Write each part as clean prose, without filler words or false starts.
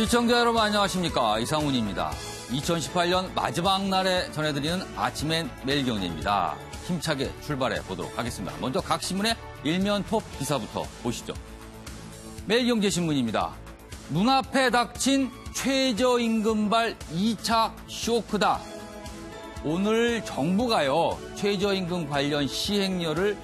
시청자 여러분 안녕하십니까, 이상훈입니다. 2018년 마지막 날에 전해드리는 아침엔 매일경제입니다. 힘차게 출발해 보도록 하겠습니다. 먼저 각 신문의 일면 톱 기사부터 보시죠. 매일경제신문입니다. 눈앞에 닥친 최저임금발 2차 쇼크다. 오늘 정부가요, 최저임금 관련 시행령을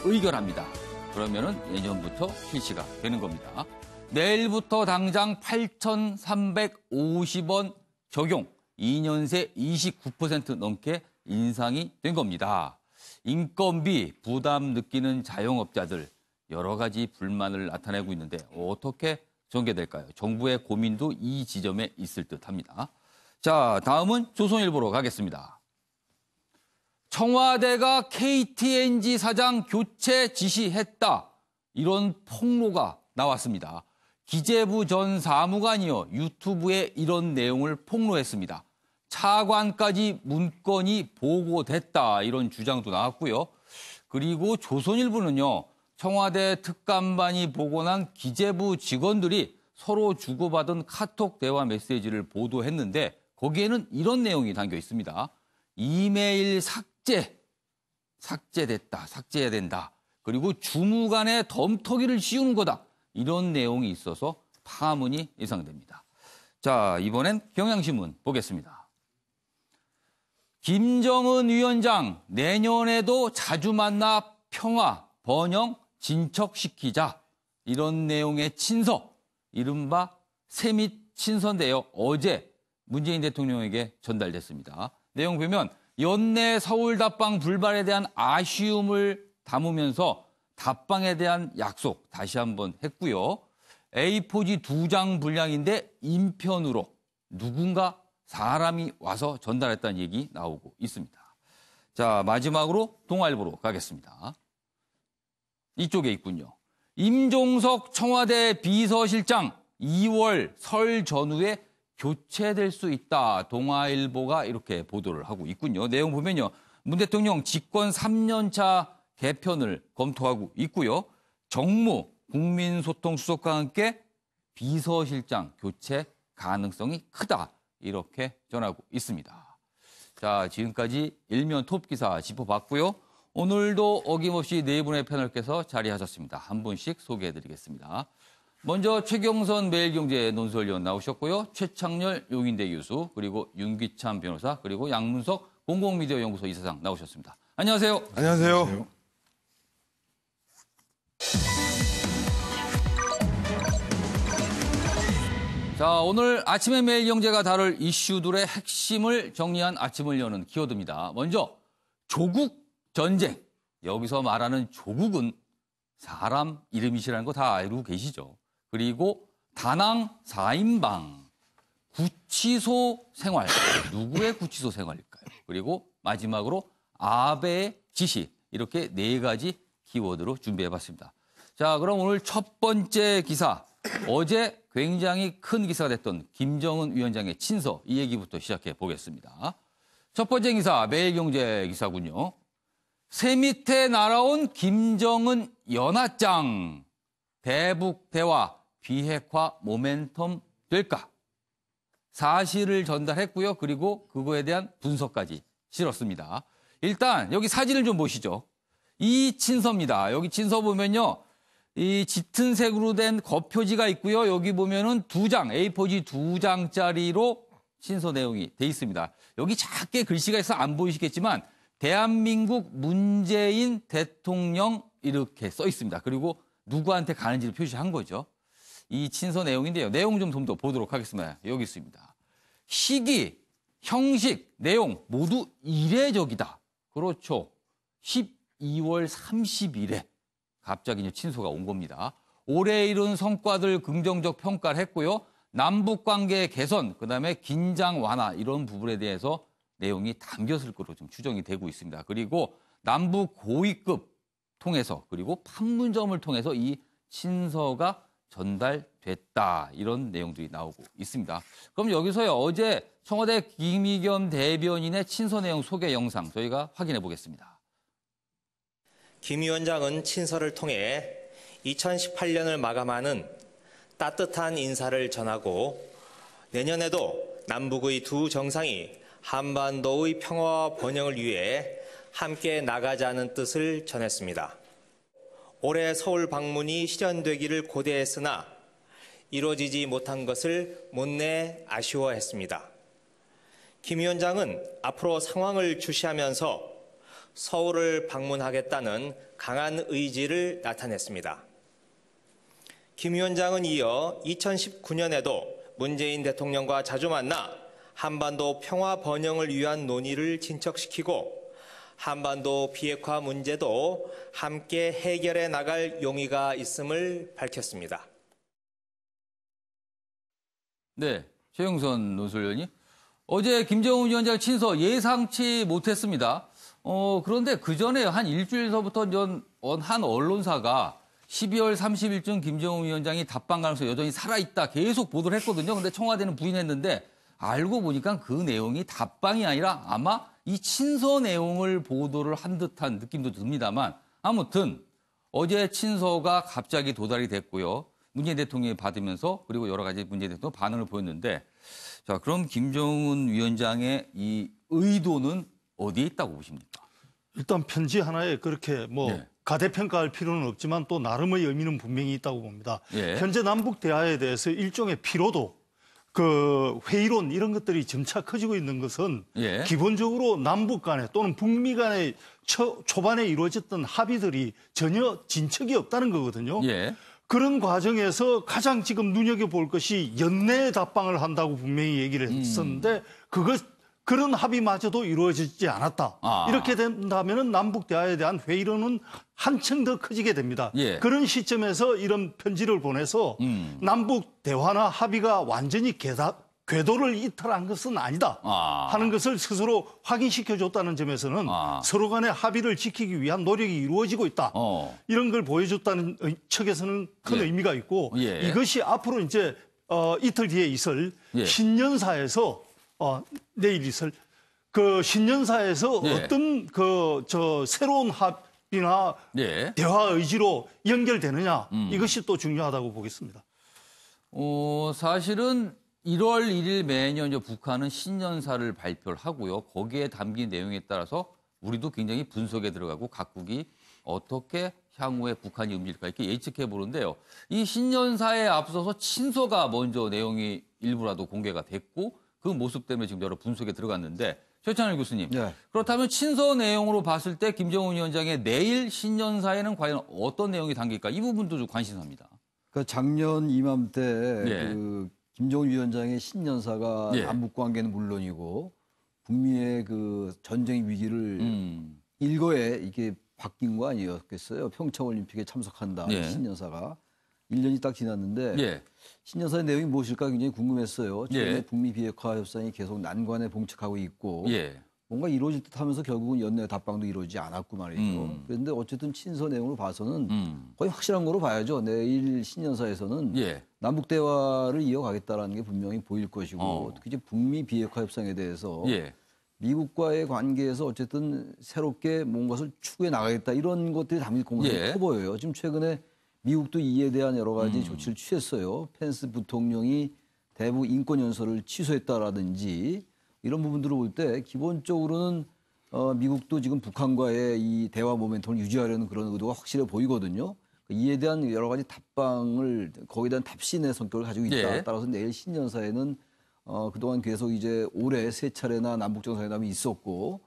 의결합니다. 그러면은 내년부터 실시가 되는 겁니다. 내일부터 당장 8,350원 적용, 2년 새 29% 넘게 인상이 된 겁니다. 인건비 부담 느끼는 자영업자들 여러 가지 불만을 나타내고 있는데 어떻게 전개될까요? 정부의 고민도 이 지점에 있을 듯합니다. 자, 다음은 조선일보로 가겠습니다. 청와대가 KTNG 사장 교체 지시했다. 이런 폭로가 나왔습니다. 기재부 전 사무관이요, 유튜브에 이런 내용을 폭로했습니다. 차관까지 문건이 보고됐다. 이런 주장도 나왔고요. 그리고 조선일보는요, 청와대 특감반이 복원한 기재부 직원들이 서로 주고받은 카톡 대화 메시지를 보도했는데 거기에는 이런 내용이 담겨 있습니다. 이메일 삭제됐다, 삭제해야 된다. 그리고 주무관의 덤터기를 씌우는 거다. 이런 내용이 있어서 파문이 예상됩니다. 자, 이번엔 경향신문 보겠습니다. 김정은 위원장 내년에도 자주 만나 평화, 번영, 진척시키자. 이런 내용의 친서, 이른바 세밋 친서인데요. 어제 문재인 대통령에게 전달됐습니다. 내용 보면 연내 서울 답방 불발에 대한 아쉬움을 담으면서 답방에 대한 약속 다시 한번 했고요. A4지 2장 분량인데 인편으로 누군가 사람이 와서 전달했다는 얘기 나오고 있습니다. 자, 마지막으로 동아일보로 가겠습니다. 이쪽에 있군요. 임종석 청와대 비서실장 2월 설 전후에 교체될 수 있다. 동아일보가 이렇게 보도를 하고 있군요. 내용 보면요. 문 대통령 집권 3년차 개편을 검토하고 있고요. 정무, 국민소통수석과 함께 비서실장 교체 가능성이 크다. 이렇게 전하고 있습니다. 자, 지금까지 일면 톱 기사 짚어봤고요. 오늘도 어김없이 네 분의 패널께서 자리하셨습니다. 한 분씩 소개해드리겠습니다. 먼저 최경선 매일경제 논설위원 나오셨고요. 최창렬 용인대 교수, 그리고 윤기찬 변호사, 그리고 양문석 공공미디어연구소 이사장 나오셨습니다. 안녕하세요. 안녕하세요. 자, 오늘 아침의 매일경제가 다룰 이슈들의 핵심을 정리한 아침을 여는 키워드입니다. 먼저 조국 전쟁. 여기서 말하는 조국은 사람 이름이시라는 거 다 알고 계시죠? 그리고 다낭 4인방, 구치소 생활. 누구의 구치소 생활일까요? 그리고 마지막으로 아베의 지시. 이렇게 네 가지 키워드로 준비해봤습니다. 자, 그럼 오늘 첫 번째 기사. 어제 굉장히 큰 기사가 됐던 김정은 위원장의 친서. 이 얘기부터 시작해 보겠습니다. 첫 번째 기사, 매일경제 기사군요. 새 밑에 날아온 김정은 연하장. 대북 대화 비핵화 모멘텀 될까? 사실을 전달했고요. 그리고 그거에 대한 분석까지 실었습니다. 일단 여기 사진을 좀 보시죠. 이 친서입니다. 여기 친서 보면요. 이 짙은 색으로 된 겉표지가 있고요. 여기 보면은 A4지 2장짜리로 친서 내용이 돼 있습니다. 여기 작게 글씨가 있어 안 보이시겠지만 대한민국 문재인 대통령 이렇게 써 있습니다. 그리고 누구한테 가는지를 표시한 거죠. 이 친서 내용인데요. 내용 좀 더 보도록 하겠습니다. 여기 있습니다. 시기, 형식, 내용 모두 이례적이다. 그렇죠. 12월 30일에 갑자기 친서가 온 겁니다. 올해 이룬 성과들 긍정적 평가를 했고요. 남북관계 개선, 그다음에 긴장 완화 이런 부분에 대해서 내용이 담겼을 것으로 좀 추정이 되고 있습니다. 그리고 남북 고위급 통해서 그리고 판문점을 통해서 이 친서가 전달됐다. 이런 내용들이 나오고 있습니다. 그럼 여기서요. 어제 청와대 김의겸 대변인의 친서 내용 소개 영상 저희가 확인해 보겠습니다. 김 위원장은 친서를 통해 2018년을 마감하는 따뜻한 인사를 전하고 내년에도 남북의 두 정상이 한반도의 평화와 번영을 위해 함께 나가자는 뜻을 전했습니다. 올해 서울 방문이 실현되기를 고대했으나 이루어지지 못한 것을 못내 아쉬워했습니다. 김 위원장은 앞으로 상황을 주시하면서 서울을 방문하겠다는 강한 의지를 나타냈습니다. 김 위원장은 이어 2019년에도 문재인 대통령과 자주 만나 한반도 평화 번영을 위한 논의를 진척시키고 한반도 비핵화 문제도 함께 해결해 나갈 용의가 있음을 밝혔습니다. 네, 최영선 논설위원님. 어제 김정은 위원장 친서 예상치 못했습니다. 그런데 그 전에 한 일주일서부터 한 언론사가 12월 30일쯤 김정은 위원장이 답방 가능성이 여전히 살아있다 계속 보도를 했거든요. 근데 청와대는 부인했는데 알고 보니까 그 내용이 답방이 아니라 아마 이 친서 내용을 보도를 한 듯한 느낌도 듭니다만 아무튼 어제 친서가 갑자기 도달이 됐고요. 문재인 대통령이 받으면서 그리고 여러 가지 문재인 대통령 반응을 보였는데 자, 그럼 김정은 위원장의 이 의도는 어디에 있다고 보십니까? 일단 편지 하나에 그렇게 네. 가대평가할 필요는 없지만 또 나름의 의미는 분명히 있다고 봅니다. 예. 현재 남북 대화에 대해서 일종의 피로도, 그 회의론 이런 것들이 점차 커지고 있는 것은 예. 기본적으로 남북 간에 또는 북미 간에 초반에 이루어졌던 합의들이 전혀 진척이 없다는 거거든요. 예. 그런 과정에서 가장 지금 눈여겨볼 것이 연내 답방을 한다고 분명히 얘기를 했었는데 그런 합의마저도 이루어지지 않았다. 이렇게 된다면 남북 대화에 대한 회의론은 한층 더 커지게 됩니다. 예. 그런 시점에서 이런 편지를 보내서 남북 대화나 합의가 완전히 궤도를 이탈한 것은 아니다 하는 것을 스스로 확인시켜줬다는 점에서는 서로 간의 합의를 지키기 위한 노력이 이루어지고 있다. 이런 걸 보여줬다는 측에서는 큰 의미가 있고 이것이 앞으로 이제 이틀 뒤에 있을 신년사에서 내일 있을 그 신년사에서 어떤 새로운 합의나 대화 의지로 연결되느냐 이것이 또 중요하다고 보겠습니다. 사실은 1월 1일 매년 이제 북한은 신년사를 발표를 하고요. 거기에 담긴 내용에 따라서 우리도 굉장히 분석에 들어가고 각국이 어떻게 향후에 북한이 움직일까 이렇게 예측해 보는데요. 이 신년사에 앞서서 친서가 먼저 내용이 일부라도 공개가 됐고 그 모습 때문에 지금 여러 분석에 들어갔는데 최찬일 교수님. 그렇다면 친서 내용으로 봤을 때 김정은 위원장의 내일 신년사에는 과연 어떤 내용이 담길까? 이 부분도 좀 관심사입니다. 그러니까 작년 이맘때 그 김정은 위원장의 신년사가 남북 관계는 물론이고 북미의 그 전쟁 위기를 일거에 이게 바뀐 거 아니었겠어요? 평창올림픽에 참석한다 신년사가 1년이 딱 지났는데 신년사의 내용이 무엇일까 굉장히 궁금했어요. 최근에 북미 비핵화 협상이 계속 난관에 봉착하고 있고 뭔가 이루어질 듯하면서 결국은 연내 답방도 이루어지지 않았고 말이죠. 그런데 어쨌든 친서 내용을 봐서는 거의 확실한 거로 봐야죠. 내일 신년사에서는 남북 대화를 이어가겠다라는 게 분명히 보일 것이고 특히 이제 북미 비핵화 협상에 대해서 미국과의 관계에서 어쨌든 새롭게 뭔가를 추구해 나가겠다 이런 것들이 담길 가능성이 커 보여요. 지금 최근에 미국도 이에 대한 여러 가지 조치를 취했어요. 펜스 부통령이 대북 인권 연설을 취소했다라든지 이런 부분들을 볼 때 기본적으로는 미국도 지금 북한과의 이 대화 모멘텀을 유지하려는 그런 의도가 확실해 보이거든요. 이에 대한 여러 가지 답방을 거기에 대한 답신의 성격을 가지고 있다. 따라서 내일 신년사에는 그동안 계속 이제 올해 3차례나 남북 정상회담이 있었고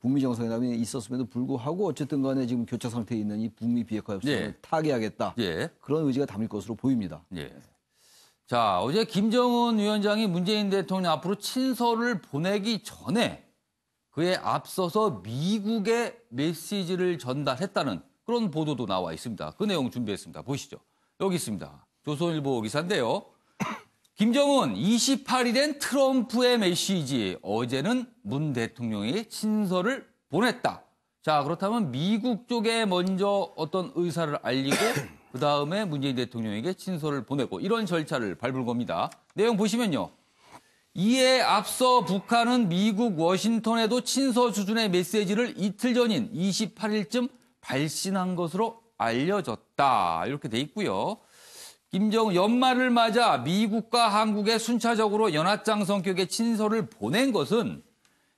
북미 정상회담이 있었음에도 불구하고 어쨌든 간에 지금 교착 상태에 있는 이 북미 비핵화 협상을 타개하겠다. 그런 의지가 담을 것으로 보입니다. 자, 어제 김정은 위원장이 문재인 대통령 앞으로 친서를 보내기 전에 그에 앞서서 미국의 메시지를 전달했다는 그런 보도도 나와 있습니다. 그 내용 준비했습니다. 보시죠. 여기 있습니다. 조선일보 기사인데요. 김정은 28일엔 트럼프의 메시지, 어제는 문 대통령에게 친서를 보냈다. 자, 그렇다면 미국 쪽에 먼저 어떤 의사를 알리고 그다음에 문재인 대통령에게 친서를 보내고 이런 절차를 밟을 겁니다. 내용 보시면요. 이에 앞서 북한은 미국 워싱턴에도 친서 수준의 메시지를 이틀 전인 28일쯤 발신한 것으로 알려졌다. 이렇게 돼 있고요. 김정은 연말을 맞아 미국과 한국에 순차적으로 연합장 성격의 친서를 보낸 것은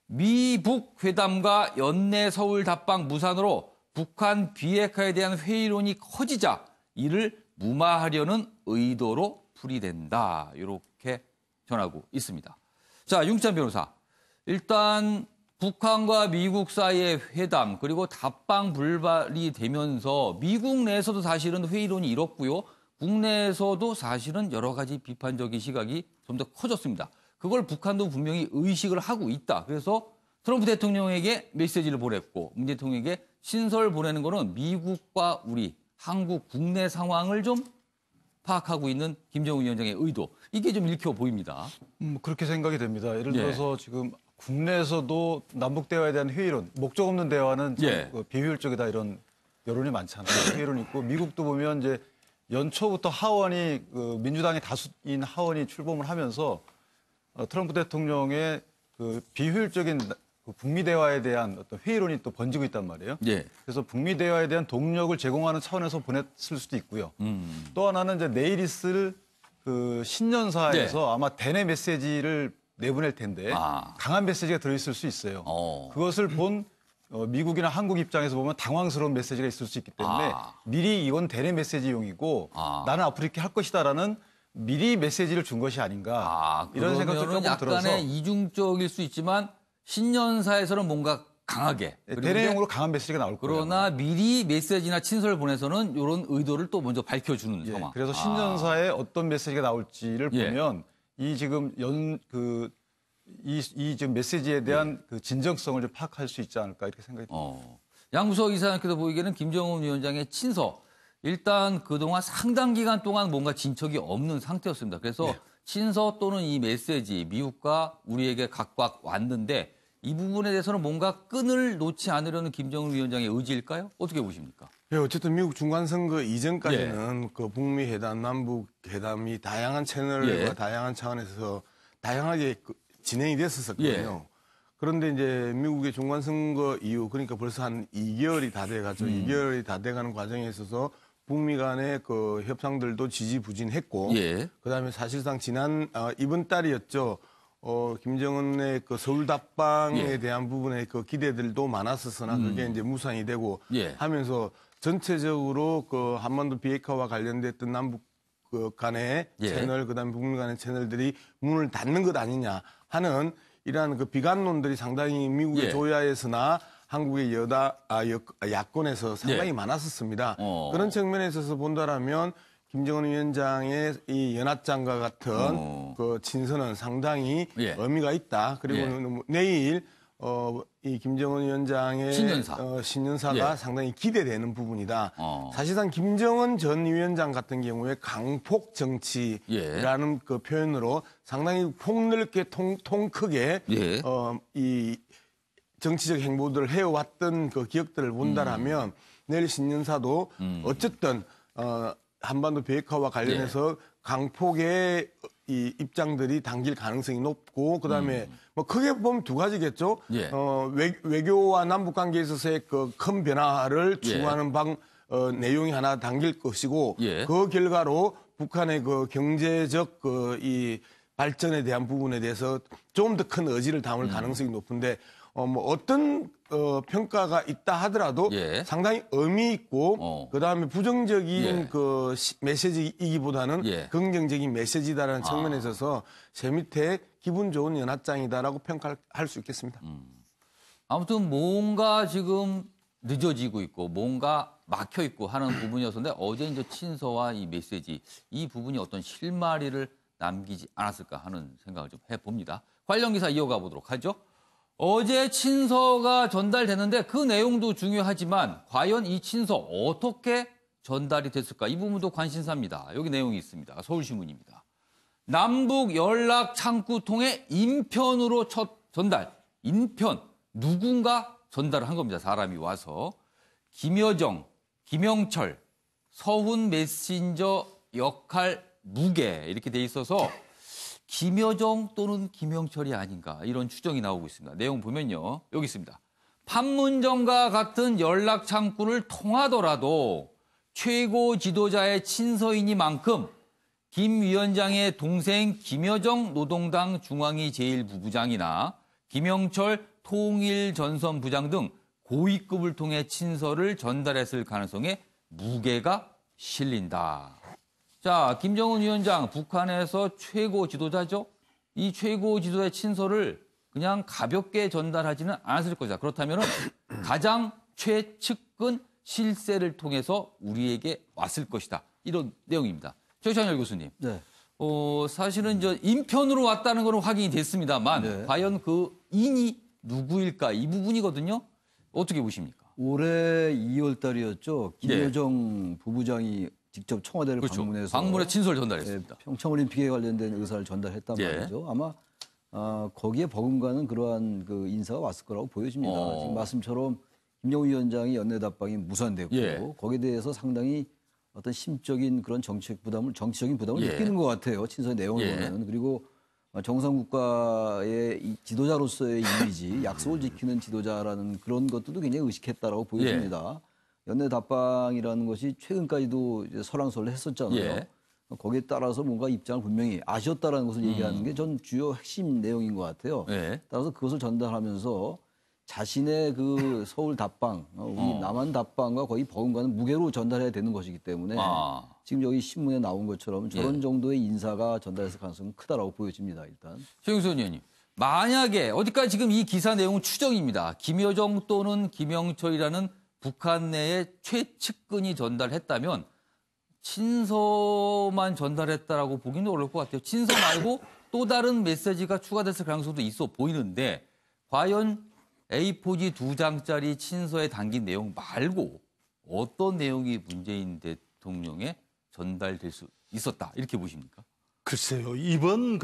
미북 회담과 연내 서울 답방 무산으로 북한 비핵화에 대한 회의론이 커지자 이를 무마하려는 의도로 풀이된다. 이렇게 전하고 있습니다. 자, 윤기찬 변호사. 일단 북한과 미국 사이의 회담 그리고 답방 불발이 되면서 미국 내에서도 사실은 회의론이 일었고요. 국내에서도 사실은 여러 가지 비판적인 시각이 좀 더 커졌습니다. 그걸 북한도 분명히 의식을 하고 있다. 그래서 트럼프 대통령에게 메시지를 보냈고 문 대통령에게 신서를 보내는 거는 미국과 우리 한국 국내 상황을 좀 파악하고 있는 김정은 위원장의 의도. 이게 좀 읽혀 보입니다. 그렇게 생각이 됩니다. 예를 예. 들어서 지금 국내에서도 남북 대화에 대한 회의론, 목적 없는 대화는 예. 비효율적이다 이런 여론이 많잖아요. 회의론이 있고 미국도 보면 이제 연초부터 하원이 민주당의 다수인 하원이 출범을 하면서 트럼프 대통령의 비효율적인 북미 대화에 대한 어떤 회의론이 또 번지고 있단 말이에요. 예. 그래서 북미 대화에 대한 동력을 제공하는 차원에서 보냈을 수도 있고요. 또 하나는 이제 내일 있을 신년사에서 아마 대내 메시지를 내보낼 텐데 강한 메시지가 들어있을 수 있어요. 그것을 본 미국이나 한국 입장에서 보면 당황스러운 메시지가 있을 수 있기 때문에 미리 이건 대내 메시지용이고 나는 앞으로 이렇게 할 것이다라는 미리 메시지를 준 것이 아닌가 이런 생각도 조금 들어서 약간의 이중적일 수 있지만 신년사에서는 뭔가 강하게 대내용으로 강한 메시지가 나올 거예요. 그러나 미리 메시지나 친서를 보내서는 이런 의도를 또 먼저 밝혀주는 상황. 그래서 신년사에 어떤 메시지가 나올지를 보면 이 지금 이 지금 메시지에 대한 그 진정성을 좀 파악할 수 있지 않을까 이렇게 생각이 듭니다. 양구석 이사님께서 보이기에는 김정은 위원장의 친서 일단 그동안 상당 기간 동안 뭔가 진척이 없는 상태였습니다. 그래서 친서 또는 이 메시지 미국과 우리에게 각각 왔는데 이 부분에 대해서는 뭔가 끈을 놓지 않으려는 김정은 위원장의 의지일까요? 어떻게 보십니까? 네, 어쨌든 미국 중간선거 이전까지는 그 북미 회담, 남북 회담이 다양한 채널과 다양한 차원에서 다양하게 진행이 됐었거든요. 그런데 이제 미국의 중간선거 이후 그러니까 벌써 한 2개월이 다 돼가죠. 2개월이 다 돼가는 과정에 있어서 북미 간의 그 협상들도 지지부진했고, 그다음에 사실상 이번 달이었죠. 김정은의 그 서울 답방에 대한 부분의 그 기대들도 많았었으나 그게 이제 무산이 되고 하면서 전체적으로 그 한반도 비핵화와 관련됐던 남북 간의 채널, 그다음에 북미 간의 채널들이 문을 닫는 것 아니냐 하는 이러한 그 비관론들이 상당히 미국의 조야에서나 한국의 야권에서 상당히 많았었습니다. 그런 측면에 있어서 본다라면 김정은 위원장의 이 연합장과 같은 그 친서는 상당히 의미가 있다. 그리고 내일 이 김정은 위원장의 신년사가 상당히 기대되는 부분이다. 사실상 김정은 전 위원장 같은 경우에 강폭 정치라는 그 표현으로 상당히 폭넓게 통 크게 이 정치적 행보들을 해왔던 그 기억들을 본다라면 내일 신년사도 어쨌든 한반도 비핵화와 관련해서 강폭의 이 입장들이 당길 가능성이 높고 그다음에 뭐 크게 보면 두 가지겠죠. 외교와 남북 관계에 있어서의 그 큰 변화를 추구하는 내용이 하나 담길 것이고 그 결과로 북한의 그 경제적 이 발전에 대한 부분에 대해서 좀 더 큰 의지를 담을 가능성이 높은데 뭐 어떤 평가가 있다 하더라도 상당히 의미 있고 그다음에 부정적인 그 메시지이기보다는 긍정적인 메시지다라는 측면에 있어서 제 밑에 기분 좋은 연합장이다라고 평가할 수 있겠습니다. 아무튼 뭔가 지금 늦어지고 있고 뭔가 막혀 있고 하는 부분이었는데 어제 이제 친서와 이 메시지 이 부분이 어떤 실마리를 남기지 않았을까 하는 생각을 좀 해봅니다. 관련 기사 이어가 보도록 하죠. 어제 친서가 전달됐는데 그 내용도 중요하지만 과연 이 친서 어떻게 전달이 됐을까? 이 부분도 관심사입니다. 여기 내용이 있습니다. 서울신문입니다. 남북 연락 창구 통해 인편으로 첫 전달. 인편. 누군가 전달을 한 겁니다. 사람이 와서. 김여정, 김영철, 서훈 메신저 역할 무게 이렇게 돼 있어서 김여정 또는 김영철이 아닌가 이런 추정이 나오고 있습니다. 내용 보면요. 여기 있습니다. 판문점과 같은 연락 창구를 통하더라도 최고 지도자의 친서이니만큼 김 위원장의 동생 김여정 노동당 중앙위 제1부부장이나 김영철 통일전선부장 등 고위급을 통해 친서를 전달했을 가능성에 무게가 실린다. 자, 김정은 위원장, 북한에서 최고 지도자죠. 이 최고 지도자의 친서를 그냥 가볍게 전달하지는 않았을 것이다. 그렇다면 가장 최측근 실세를 통해서 우리에게 왔을 것이다. 이런 내용입니다. 최창열 교수님. 네. 사실은 인편으로 왔다는 건 확인이 됐습니다만 네. 과연 그 인이 누구일까? 이 부분이거든요. 어떻게 보십니까? 올해 2월 달이었죠. 김여정 부부장이 직접 청와대를 그렇죠. 방문해서 방문해 친서를 전달했습니다. 평창올림픽에 관련된 의사를 전달했단 예. 말이죠. 아마 거기에 버금가는 그러한 그 인사가 왔을 거라고 보여집니다. 지금 말씀처럼 김정은 위원장이 연내 답방이 무산됐고 예. 거기에 대해서 상당히 어떤 심적인 그런 정치적인 부담을 예. 느끼는 것 같아요. 친서의 내용을 예. 보면. 그리고 정상국가의 이 지도자로서의 이미지, 약속을 지키는 지도자라는 그런 것들도 굉장히 의식했다라고 보여집니다. 연내 답방이라는 것이 최근까지도 이제 설왕설래했었잖아요. 예. 거기에 따라서 뭔가 입장을 분명히 아셨다라는 것을 얘기하는 게 전 주요 핵심 내용인 것 같아요. 예. 따라서 그것을 전달하면서 자신의 그 서울 답방, 우리 남한 답방과 거의 버금가는 무게로 전달해야 되는 것이기 때문에 지금 여기 신문에 나온 것처럼 저런 정도의 인사가 전달했을 가능성은 크다라고 보여집니다. 일단. 최영선 의원님. 만약에 어디까지 지금 이 기사 내용은 추정입니다. 김여정 또는 김영철이라는 북한 내의 최측근이 전달했다면 친서만 전달했다라고 보기는 어려울 것 같아요. 친서 말고 또 다른 메시지가 추가됐을 가능성도 있어 보이는데 과연 A4지 2장짜리 친서에 담긴 내용 말고 어떤 내용이 문재인 대통령에 전달될 수 있었다 이렇게 보십니까? 글쎄요. 이번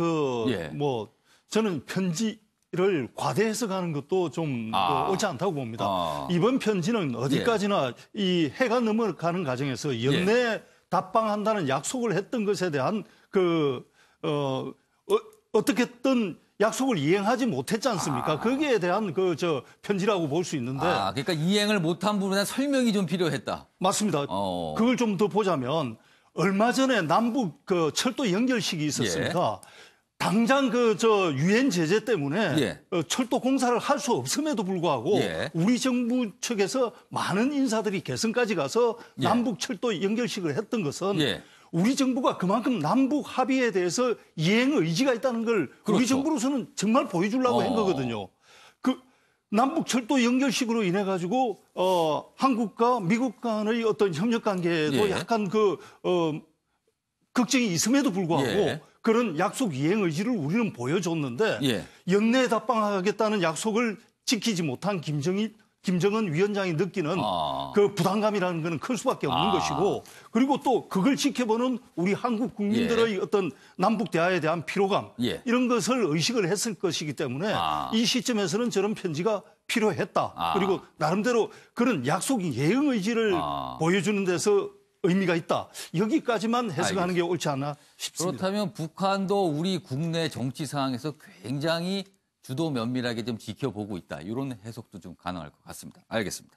저는 편지를 과대 해석하는 것도 좀 옳지 않다고 봅니다. 이번 편지는 어디까지나 이 해가 넘어가는 과정에서 연내 답방한다는 약속을 했던 것에 대한 어떻게든 약속을 이행하지 못했지 않습니까? 거기에 대한 편지라고 볼 수 있는데. 그러니까 이행을 못한 부분에 대한 설명이 좀 필요했다. 맞습니다. 그걸 좀 더 보자면 얼마 전에 남북 철도 연결식이 있었습니다. 당장 유엔 제재 때문에 철도 공사를 할 수 없음에도 불구하고 우리 정부 측에서 많은 인사들이 개성까지 가서 남북 철도 연결식을 했던 것은 우리 정부가 그만큼 남북 합의에 대해서 이행 의지가 있다는 걸 우리 정부로서는 정말 보여주려고 한 거거든요. 남북 철도 연결식으로 인해 가지고 한국과 미국 간의 어떤 협력 관계에도 약간 걱정이 있음에도 불구하고 그런 약속 이행 의지를 우리는 보여줬는데 연내 답방하겠다는 약속을 지키지 못한 김정은 위원장이 느끼는 그 부담감이라는 것은 클 수밖에 없는 것이고 그리고 또 그걸 지켜보는 우리 한국 국민들의 어떤 남북 대화에 대한 피로감 이런 것을 의식을 했을 것이기 때문에 이 시점에서는 저런 편지가 필요했다. 그리고 나름대로 그런 약속 예응 의지를 보여주는 데서 의미가 있다. 여기까지만 해석하는 게 옳지 않나 싶습니다. 그렇다면 북한도 우리 국내 정치 상황에서 굉장히 주도 면밀하게 좀 지켜보고 있다. 이런 해석도 좀 가능할 것 같습니다. 알겠습니다.